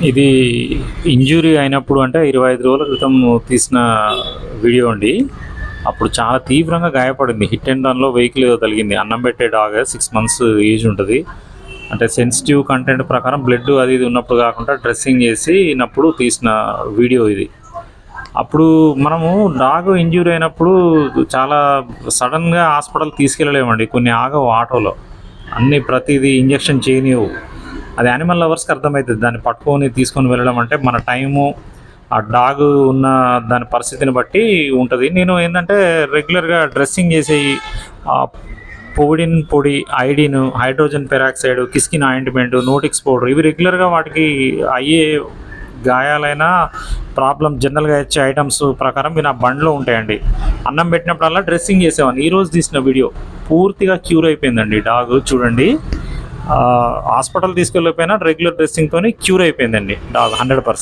ఇది ఇంజ్యూరీ అయినప్పుడు అంటే 25 రోజుల క్రితం తీసిన వీడియో అండి. అప్పుడు చాలా తీవ్రంగా గాయపడింది. హిట్ అండ్ రన్‌లో వెహికల్ ఏదో తగిలింది. అన్నం పెట్టే డాగ్ 6 మంత్స్ ఏజ్ ఉంటది. అంటే సెన్సిటివ్ కంటెంట్ ప్రకారం బ్లడ్ అది ఇది ఉన్నప్పుడు కాకుండా డ్రెస్సింగ్ చేసినప్పుడు తీసిన వీడియో ఇది. అప్పుడు మనము డాగ్ ఇంజ్యూరీ అయినప్పుడు చాలా సడన్‌గా హాస్పిటల్‌కి తీసుకెళ్ళలేమండి. కొన్ని ఆగవు ఆటోలో. అన్నీ ప్రతిదీ ఇంజెక్షన్ చేయనివ్వవు. అది యానిమల్ లవర్స్‌కి అర్థమైతది. దాన్ని పట్టుకొని తీసుకొని వెళ్ళడం అంటే మన టైము, ఆ డాగ్ ఉన్న దాని పరిస్థితిని బట్టి ఉంటది. నేను ఏందంటే రెగ్యులర్‌గా డ్రెస్సింగ్ చేసేయి పొడిన్ పొడి, ఐడిన్, హైడ్రోజన్ పెరాక్సైడ్, కిస్కిన్ ఆయింట్‌మెంట్, నోటిక్స్ పౌడర్ ఇవి రెగ్యులర్‌గా వాటికి అయ్యే గాయాలైన ప్రాబ్లమ్ జనరల్‌గా ఇచ్చే ఐటమ్స్ ప్రకారం ఇవి నా బండిలో ఉంటాయండి. అన్నం పెట్టినప్పుడల్లా డ్రెస్సింగ్ చేసేవాడిని. ఈరోజు తీసిన వీడియో పూర్తిగా క్యూర్ అయిపోయిందండి డాగ్ చూడండి. హాస్పిటల్ తీసుకెళ్ళకపోయినా రెగ్యులర్ డ్రెస్సింగ్‌తోని క్యూర్ అయిపోయిందండి డాగ్ 100%.